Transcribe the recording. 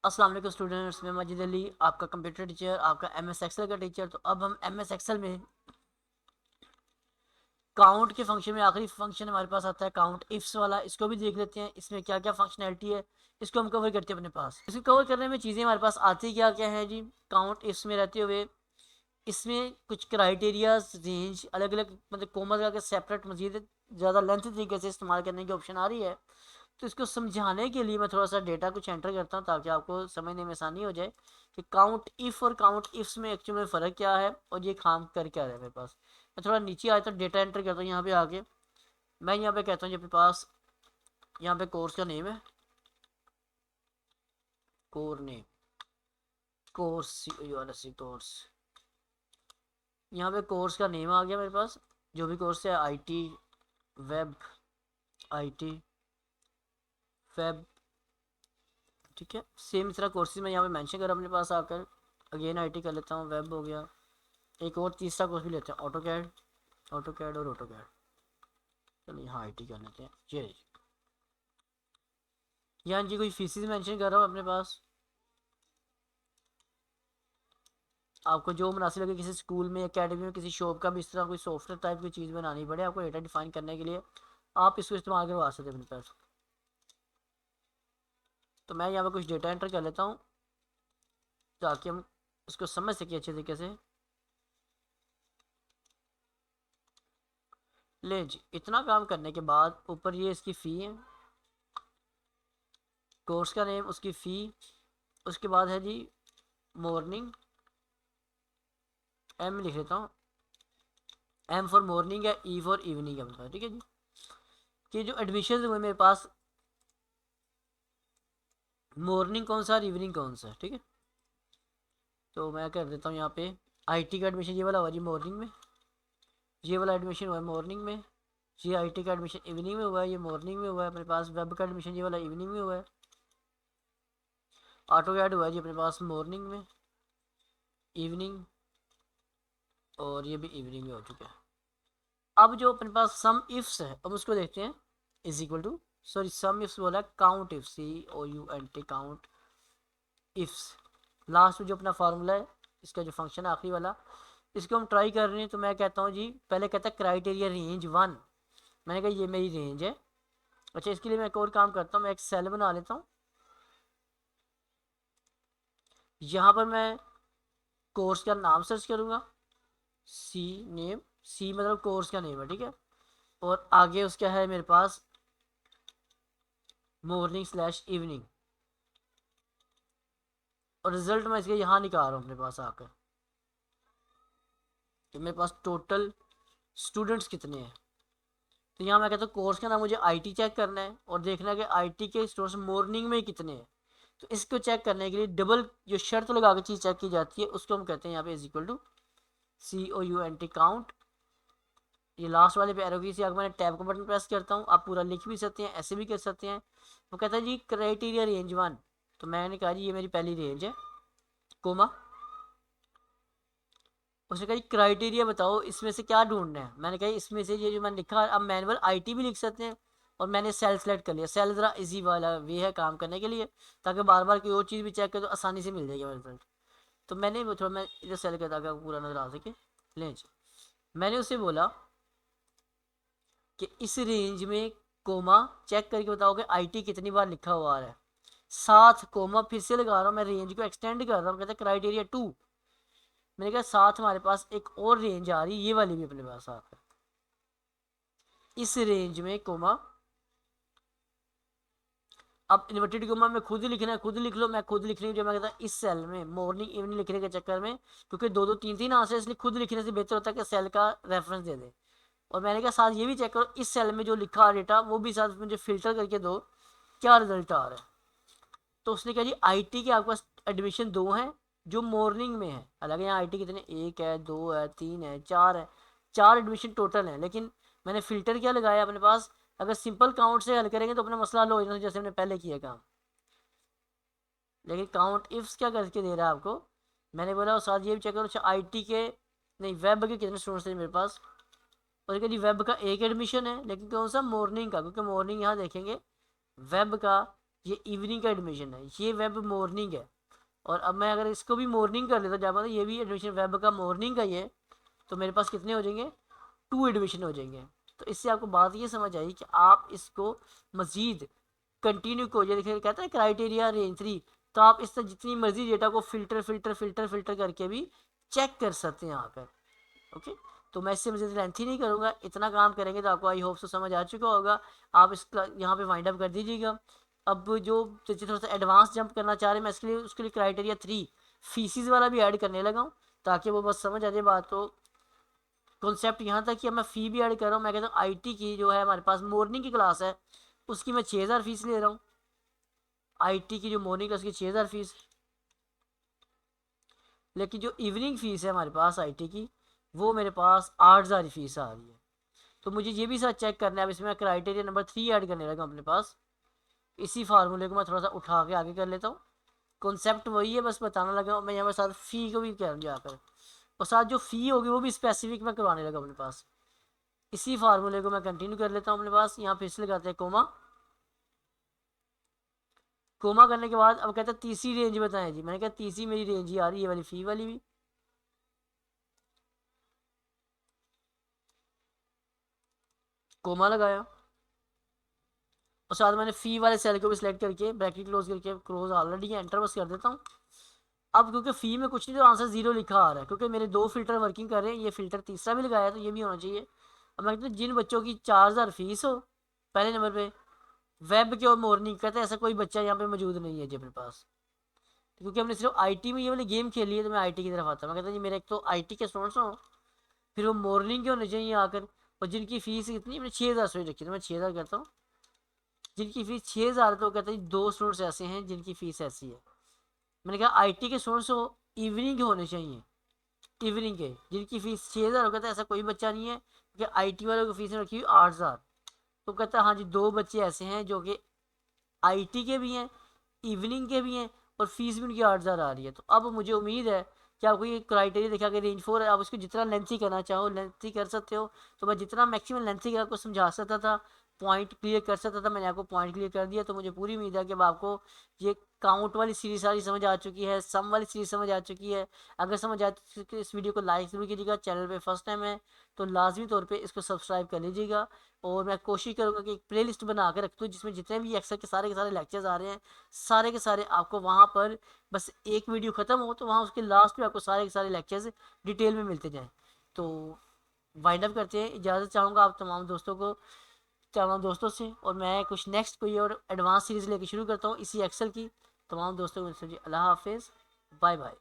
अस्सलाम वालेकुम स्टूडेंट्स, मैं मजीद अली, आपका कंप्यूटर टीचर, आपका एमएस एक्सेल का टीचर। तो अब हम एमएस एक्सेल में काउंट के फंक्शन में आखिरी फंक्शन हमारे पास आता है काउंट इफ्स वाला। इसको भी देख लेते हैं, इसमें क्या क्या फंक्शनैलिटी है, इसको हम कवर करते हैं अपने पास। इसको कवर करने में चीज़ें हमारे पास आती क्या क्या है जी। काउंट इफ्स में रहते हुए इसमें कुछ क्राइटेरियाज, रेंज, अलग अलग मतलब कोमा का सेपरेट मजीद ज़्यादा लेंथ तरीके से इस्तेमाल करने की ऑप्शन आ रही है। तो इसको समझाने के लिए मैं थोड़ा सा डेटा कुछ एंटर करता हूँ ताकि आपको समझने में आसानी हो जाए कि काउंट इफ़ और काउंट इफ्स में एक्चुअली में फ़र्क क्या है और ये काम कर क्या रहा है मेरे पास। मैं थोड़ा नीचे आया तो डेटा एंटर करता हूँ यहाँ पे आके। मैं यहाँ पे कहता हूँ अपने पास यहाँ पे कोर्स का नेम है, कोर नेम, कोर्स कोर्स। यहाँ पे कोर्स का नेम आ गया मेरे पास, जो भी कोर्स है, आईटी वेब, आईटी वेब, ठीक है। सेम इस तरह कोर्सेज में यहाँ पे मेंशन कर अपने पास आकर अगेन आईटी कर लेता हूँ, वेब हो गया। एक और तीसरा कोर्स भी लेते हैं, ऑटो कैड, ऑटो कैड और ऑटो कैड। चलो यहाँ आईटी कर लेते हैं। ये यहाँ जी कोई फीसिस मेंशन कर रहा हूँ अपने पास, आपको जो मुनासिब लगे, किसी स्कूल में, अकेडमी में, किसी शॉप का भी इस तरह कोई सॉफ्टवेयर टाइप की चीज़ बनानी पड़े आपको डेटा डिफाइन करने के लिए, आप इसको इस्तेमाल करवा सकते हैं अपने पास। तो मैं यहाँ पर कुछ डेटा एंटर कर लेता हूँ ताकि हम इसको समझ सकें अच्छे तरीके से। ले जी, इतना काम करने के बाद ऊपर ये इसकी फ़ी है, कोर्स का नेम, उसकी फ़ी, उसके बाद है जी मॉर्निंग, एम लिख लेता हूँ, एम फॉर मॉर्निंग है, ई फॉर इवनिंग है, ठीक है जी। कि जो एडमिशन हुए मेरे पास, मॉर्निंग कौन सा और इवनिंग कौन सा है, ठीक है। तो मैं कर देता हूँ यहाँ पे आईटी का एडमिशन ये वाला हुआ जी मॉर्निंग में, ये वाला एडमिशन हुआ है मॉर्निंग में, ये आईटी का एडमिशन इवनिंग में हुआ है, ये मॉर्निंग में हुआ है अपने पास। वेब का एडमिशन ये वाला इवनिंग में हुआ है। ऑटो कैड हुआ है जी अपने पास मॉर्निंग में, इवनिंग, और ये भी इवनिंग में हो चुका है। अब जो अपने पास सम इफ्स है, अब उसको देखते हैं। Is equal to, sorry sum ifs बोला, count if, COUNT, count ifs. Last में जो अपना फार्मूला है, इसका जो फंक्शन है आखिरी वाला, इसको हम ट्राई कर रहे हैं। तो मैं कहता हूँ जी, पहले कहता है क्राइटेरिया रेंज 1, मैंने कहा ये मेरी रेंज है। अच्छा, इसके लिए मैं एक और काम करता हूँ, मैं एक सेल बना लेता हूँ। यहाँ पर मैं कोर्स का नाम सर्च करूँगा, सी नेम, सी मतलब कोर्स का नेम है, ठीक है। और आगे उसका है मेरे पास मॉर्निंग स्लैश इवनिंग, और रिजल्ट मैं इसके यहाँ निकाल रहा हूँ अपने पास आकर कि मेरे पास टोटल स्टूडेंट्स कितने हैं। तो यहाँ मैं कहता हूँ कोर्स का नाम मुझे आईटी चेक करना है और देखना है कि आईटी के स्टूडेंट्स मॉर्निंग में कितने हैं। तो इसको चेक करने के लिए डबल जो शर्त लगा के चीज़ चेक की जाती है, उसको हम कहते हैं यहाँ पे is equal to COUNT, count. ये लास्ट वाले पे एरो की से अगर मैं टैब का बटन प्रेस करता हूँ, आप पूरा लिख भी सकते हैं, ऐसे भी कर सकते हैं। वो कहता है जी क्राइटेरिया रेंज 1, तो मैंने कहा जी ये मेरी पहली रेंज है, कोमा। उसने कहा क्राइटेरिया बताओ इसमें से क्या ढूंढना है। मैंने कहा इसमें से ये जो मैंने लिखा, अब मैनुअल आईटी भी लिख सकते हैं। और मैंने सेल सेलेक्ट कर लिया, सेल ज़रा इजी वाला वे है काम करने के लिए, ताकि बार बार कोई और चीज़ भी चेक करे तो आसानी से मिल जाएगी मेरे रिजल्ट। तो मैंने वो थोड़ा मैं इधर सेल कर ताकि पूरा नजर आ सके। लें जी, मैंने उससे बोला कि इस रेंज में कोमा चेक करके बताओ कि आईटी कितनी बार लिखा हुआ है। साथ कोमा फिर से लगा रहा हूँ, मैं रेंज को एक्सटेंड कर रहा हूँ, कहते हैं क्राइटेरिया 2। मैंने कहा साथ हमारे पास एक और रेंज आ रही है, ये वाली भी अपने पास आकर इस रेंज में कोमा। अब इन्वर्टेड कोमा में खुद ही लिखना है, खुद लिख लो, मैं खुद लिख रही हूँ। जो मैं कहता इस सेल में मॉर्निंग इवनिंग लिखने के चक्कर में, क्योंकि दो दो तीन तीन आंसर, इसलिए खुद लिखने से बेहतर होता है कि सेल का रेफरेंस दे दे। और मैंने कहा साथ ये भी चेक करो इस सेल में जो लिखा डेटा वो भी साथ मुझे फिल्टर करके दो, क्या रिजल्ट आ रहा है। तो उसने कहा जी आईटी के आपके पास एडमिशन 2 हैं जो मॉर्निंग में है। हालांकि यहाँ आईटी कितने, 1 है, 2 है, 3 है, 4 है, 4 एडमिशन टोटल है। लेकिन मैंने फिल्टर क्या लगाया अपने पास, अगर सिंपल काउंट से हल करेंगे तो अपना मसला हल हो जाना, जैसे हमने पहले किया काम। लेकिन काउंट इफ्स क्या करके दे रहा है आपको, मैंने बोला और साथ ये भी चेक करो। अच्छा आईटी के नहीं, वेब के कितने स्टूडेंट्स थे मेरे पास। और जी वेब का एक एडमिशन है, लेकिन कौन सा, मॉर्निंग का, क्योंकि मॉर्निंग यहाँ देखेंगे वेब का ये इवनिंग का एडमिशन है, ये वेब मॉर्निंग है। और अब मैं अगर इसको भी मॉर्निंग कर लेता जाता, ये भी एडमिशन वेब का मॉर्निंग का ही है, तो मेरे पास कितने हो जाएंगे, 2 एडमिशन हो जाएंगे। तो इससे आपको बात ये समझ आई कि आप इसको मज़ीद कंटिन्यू को, ये देखिए कहते हैं क्राइटेरिया रेंज 3, तो आप इस तरह जितनी मर्जी डेटा को फिल्टर फिल्टर फिल्टर फिल्टर करके भी चेक कर सकते हैं यहाँ पर। ओके, तो मैं इससे मज़ीद लेंथी नहीं करूँगा, इतना काम करेंगे तो आपको आई होप सो समझ आ चुका होगा। आप इस यहाँ पे वाइंड अप कर दीजिएगा। अब जो थोड़ा सा एडवांस जंप करना चाह रहे हैं, मैं इसके लिए उसके लिए क्राइटेरिया 3 फीसिस वाला भी ऐड करने लगा हूँ, ताकि वो बस समझ आ जाए बात। तो कॉन्सेप्ट यहाँ तक कि अब मैं फ़ी भी ऐड कर रहा हूँ। मैं कहता हूँ आईटी की जो है हमारे पास मॉर्निंग की क्लास है, उसकी मैं 6000 फीस ले रहा हूँ। आईटी की जो मॉर्निंग क्लास की 6000 फीस, लेकिन जो इवनिंग फ़ीस है हमारे पास आईटी की, वो मेरे पास 8000 फीस आ रही है। तो मुझे ये भी साथ चेक करना है। अब इसमें क्राइटेरिया नंबर 3 ऐड करने लगा अपने पास। इसी फार्मूले को मैं थोड़ा सा उठा के आगे कर लेता हूँ। कॉन्सेप्ट वही है, बस बताना लगा मैं यहाँ पर। साथ फ़ी को भी कर जाकर, और साथ जो फ़ी होगी वो भी स्पेसिफिक मैं करवाने लगा अपने पास। इसी फार्मूले को मैं कंटिन्यू कर लेता हूँ अपने पास। यहाँ फिर से लगाते हैं कोमा। कोमा करने के बाद अब कहते हैं तीसरी रेंज बताएं जी। मैंने कहा तीसरी मेरी रेंज ही आ रही है वाली, फ़ी वाली भी। कोमा लगाया, और साथ मैंने फ़ी वाले सेल को भी सिलेक्ट करके ब्रैकेट क्लोज करके, क्लोज ऑलरेडी है, एंटर बस कर देता हूँ। अब क्योंकि फ़ी में कुछ नहीं, तो आंसर 0 लिखा आ रहा है, क्योंकि मेरे 2 फिल्टर वर्किंग कर रहे हैं। ये फिल्टर तीसरा भी लगाया, तो ये भी होना चाहिए। अब मैं कहता हूँ जिन बच्चों की 4000 फीस हो पहले नंबर पे, वेब के और मॉर्निंग, कहते हैं ऐसा कोई बच्चा यहाँ पे मौजूद नहीं है जी अपने पास। क्योंकि हमने सिर्फ आईटी में ये वाली गेम खेली है, तो मैं आईटी की तरफ आता हूँ। मैं कहता हूँ जी मेरे एक तो आईटी के स्टूडेंट्स हों, फिर वो मॉर्निंग के होने चाहिए आकर, और जिनकी फ़ीस कितनी, मैंने 6000 सोच रखी, तो मैं 6000 करता हूँ। जिनकी फ़ीस 6000, तो कहते हैं 2 स्टूडेंट्स ऐसे हैं जिनकी फ़ीस ऐसी है। मैंने कहा आईटी के स्टूडेंट्स हो, इवनिंग के होने चाहिए, इवनिंग के जिनकी फ़ीस 6000 हो। कहता है ऐसा कोई बच्चा नहीं है, क्योंकि आईटी वालों की फ़ीस रखी हुई 8000। तो कहता है हाँ जी 2 बच्चे ऐसे हैं जो कि आईटी के भी हैं, इवनिंग के भी हैं, और फीस भी उनकी 8000 आ रही है। तो अब मुझे उम्मीद है कि आपको ये क्राइटेरिया देखा कि रेंज 4 है, आप उसको जितना लेंथी करना चाहो लेंथी कर सकते हो। तो मैं जितना मैक्सिमम लेंथी कर आपको समझा सकता था, पॉइंट क्लियर कर सकता था, मैंने आपको पॉइंट क्लियर कर दिया। तो मुझे पूरी उम्मीद है कि अब आपको ये काउंट वाली सीरीज सारी समझ आ चुकी है, सम वाली सीरीज समझ आ चुकी है। अगर समझ आ चुकी है तो इस वीडियो को लाइक जरूर कीजिएगा। चैनल पे फर्स्ट टाइम है तो लाजमी तौर पे इसको सब्सक्राइब कर लीजिएगा। और मैं कोशिश करूँगा कि एक प्लेलिस्ट बना के रख दूँ, जिसमें जितने भी एक्सेल के सारे लेक्चर्स आ रहे हैं, सारे के सारे आपको वहाँ पर, बस एक वीडियो ख़त्म हो तो वहाँ उसके लास्ट में आपको सारे के सारे लेक्चर्स डिटेल में मिलते जाएँ। तो वाइंड अप करते हैं। इजाज़त चाहूँगा आप तमाम दोस्तों को, तमाम दोस्तों से, और मैं कुछ नेक्स्ट कोई और एडवांस सीरीज़ लेके शुरू करता हूँ इसी एक्सेल की। तमाम दोस्तों को अल्लाह हाफिज़, बाय बाय।